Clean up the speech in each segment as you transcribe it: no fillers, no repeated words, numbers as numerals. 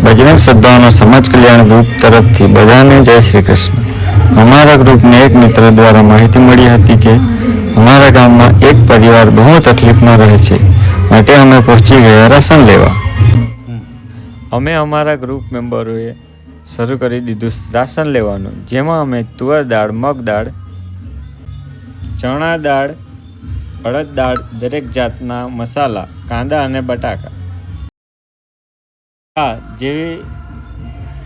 बजरंग सद्भावना समाज कल्याण ग्रुप तरफ थी बधाने जय श्री कृष्ण। अमारा ग्रुप ने एक मित्र द्वारा माहिती मળી હતી કે અમારા ગામમાં એક પરિવાર બહુ તકલીફમાં રહે છે, માટે અમે પહોંચી ગયા રાશન લેવા। અમે અમારા ગ્રુપ મેમ્બરોએ શરૂ કરી દીધું રાશન લેવાનું, જેમાં અમે તુવર દાળ, મગ દાળ, ચણા દાળ, અડદ દાળ, દરેક જાતના મસાલા, કાંદા અને બટાકા જેવી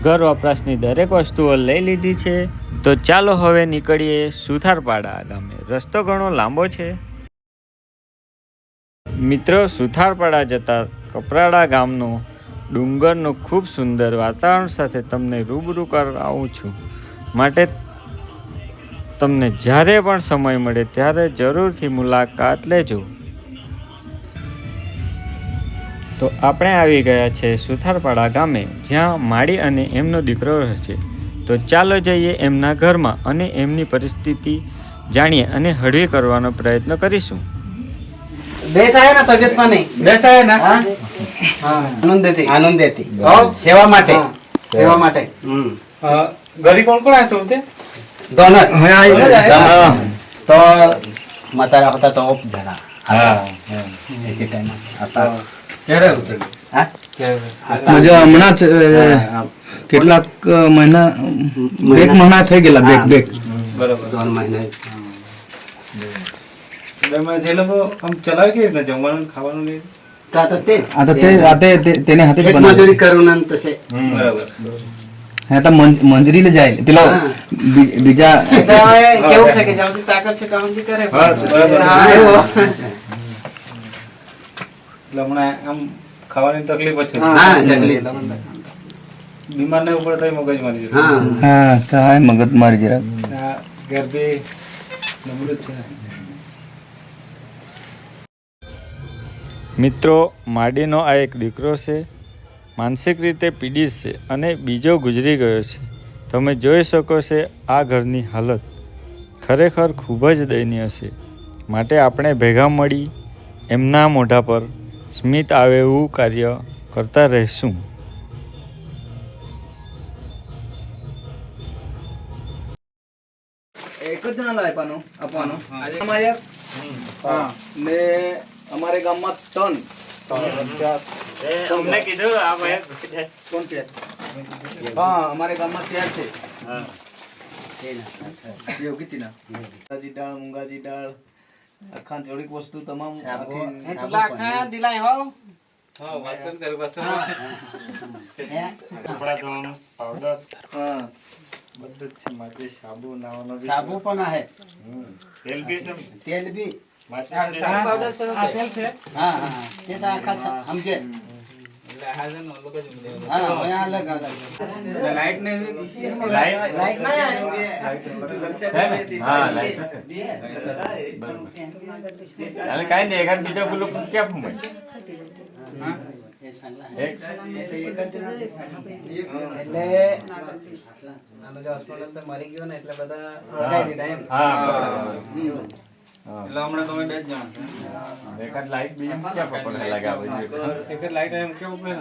ઘર વપરાશની દરેક વસ્તુઓ લઈ લીધી છે। તો ચાલો હવે નીકળીએ સુથારપાડા ગામે। રસ્તો ઘણો લાંબો છે મિત્રો। સુથારપાડા જતા કપરાડા ગામનો ડુંગરનું ખૂબ સુંદર વાતાવરણ સાથે તમને રૂબરૂ કરાવું છું, માટે તમને જ્યારે પણ સમય મળે ત્યારે જરૂરથી મુલાકાત લેજો। તો આપણે આવી ગયા છે સુથારપાડા ગામે, જ્યાં માળી અને એમનો દીકરો રહે છે। તો ચાલો જઈએ એમના ઘરમાં અને એમની પરિસ્થિતિ જાણીએ અને હળવી કરવાનો પ્રયત્ન કરીશું। બેસાય ના તબિયતમાં નહીં બેસાય ના હા આનંદેથી સેવા માટે ઘરે કોણ કોણ આવ્યો તે दोनों तो मातारा होता तो ओप जरा ऐसे टाइम आता ક્યારે ઉતરે म्हणजे हमણાં કેટલાક મહિના એક મહિના થઈ ગયેલા બેક બરાબર 2 મહિના એમાં જે લોકો આમ ચલાવે કે રીતના જમવાનું ખાવાનું નહીં आता તેને હાથે જ બનાવે મજૂરી કરું ને તસે બરાબર आता મંજરી લે જાય પેલો બીજા કેવું છે કે જલ્દી તાકાત છે કામ બી કરે હા બરાબર એટલે હમણાં આમ ખાવાની તકલીફ છે હા તકલીફ બીમાર ને ઉપર થઈ મગજ મારી જશે હા હા કાય મગજ મારી જરા આ ઘર બી નબળું છે। મિત્રો, માડીનો આ એક દીકરો છે, માનસિક રીતે પીડિત છે અને બીજો ગુજરી ગયો છે। તમે જોઈ શકો છો આ ઘરની હાલત ખરેખર ખૂબ જ દયનીય છે, માટે આપણે ભેગા મળી એમના મોઢા પર સ્મિત આવે એવું કાર્ય કરતા રહીશું। એક જ જણા લાવવાનો આપવાનો અમારે હા ને અમારે ગામમાં 3 તમને કીધું આ ભાઈ કોણ છે હા અમારે ગામમાં 4 છે હા યોગીતીના મુંગાજી દાળ આખા જોડીક વસ્તુ તમામ હે તુલા આખા દિલાય હો હા વાત કરી તારી પાસે કપડા ધોવાનો પાવડર હા બધું જ છે, માથે સાબુ નાવાનો સાબુ પણ હે તેલ બી છે, તેલ બી માથે પાવડર તેલ છે હા હા તે તો આખા સમજે એટલે હાજર નો લોકો જ હા અહીંયા અલગ લાઈટ ને લાઈટ ના હા લાઈટ હશે હાલે કાઈ નહીં, એકાદ બીજો પેલું ક્યાં ફૂમે એટલે આનો જો હોસ્પિટલ તો મરી ગયો ને એટલે બધા રોકાઈ દીધા એમ હા એટલે હમણાં તમે બે જ જણા છો એકાદ લાઈટ બીજું ક્યાં પડે લાગે આ બાજુ એક જ લાઈટ એમ કેવું પડે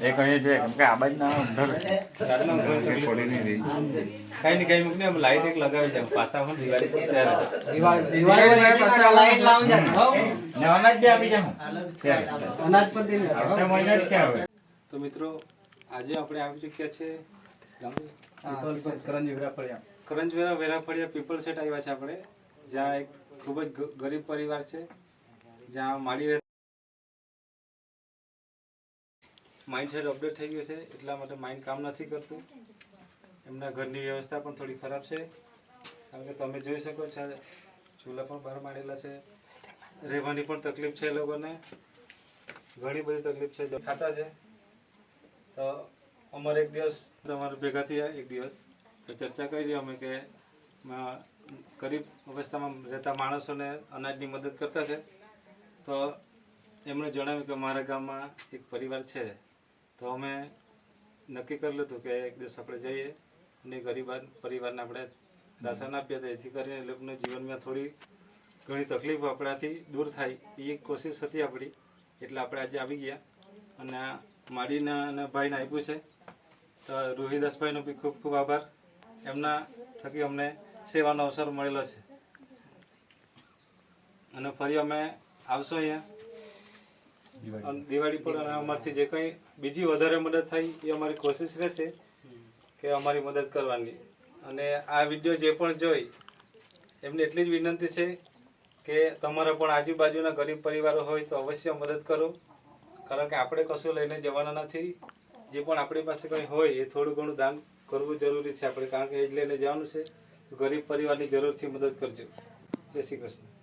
એક અહીં છે કેમ કે આ બાજુ ના અંદર પડી નહીં રહી કઈ ને કઈ મૂકને લાઈટ એક લગાવી દે પાછા પણ દિવાળી પર ત્યારે દિવાળી પાછા લાઈટ લાવી જા હો ને અનાજ બી આપી જાઉં અનાજ પર દિન આવતા મહિના જ છે હવે। તો મિત્રો આજે આપણે આવી ચૂક્યા છે કરંજવેરા વેરાફળિયા પીપલ સેટ આવ્યા છે આપણે, જ્યાં એક ખૂબ જ ગરીબ પરિવાર છે, જ્યાં માડી માઇન્ડ સેટ અપડેટ થઈ ગયું છે, એટલા માટે માઇન્ડ કામ નથી કરતું। એમના ઘરની વ્યવસ્થા પણ થોડી ખરાબ છે, કારણ કે તમે જોઈ શકો છો ચૂલા પણ બહાર માંડેલા છે, રહેવાની પણ તકલીફ છે, એ લોકોને ઘણી બધી તકલીફ છે, ખાતા છે। તો અમારે એક દિવસ તમારે ભેગા થયા એક દિવસ તો ચર્ચા કરી અમે કે ગરીબ અવસ્થામાં રહેતા માણસોને અનાજની મદદ કરતા છે। તો એમણે જણાવ્યું કે મારા ગામમાં એક પરિવાર છે, તો અમે નક્કી કરેલું હતું કે એક દિવસ આપણે જઈએ અને ગરીબ પરિવારને આપણે રાશન આપીએ, તો એથી કરીને એ લોકોના જીવનમાં થોડી ઘણી તકલીફ આપણાથી દૂર થાય એ એક કોશિશ હતી આપણી, એટલે આપણે આજે આવી ગયા અને આ માડીના અને ભાઈને આપ્યું છે. તો રોહિદાસભાઈનો બી ખૂબ ખૂબ આભાર. એમના થકી અમને સેવાનો અવસર મળેલો છે. અને ફરી અમે આવશો અહીંયા અને દિવાળી પર, અને અમારથી જે કંઈ બીજી વધારે મદદ થાય એ અમારી કોશિશ રહેશે કે અમારી મદદ કરવાની. અને આ વિડીયો જે પણ જોઈ એમને એટલી જ વિનંતી છે કે તમારા પણ આજુબાજુના ગરીબ પરિવારો હોય તો અવશ્ય મદદ કરો. કારણ કે આપણે કશું લઈને જવાના નથી. જે પણ આપણી પાસે કંઈ હોય એ થોડું ઘણું દાન કરવું જરૂરી છે આપણે, કારણ કે એ જ લઈને જવાનું છે. ગરીબ પરિવારની જરૂરથી મદદ કરજો. જય શ્રી કૃષ્ણ.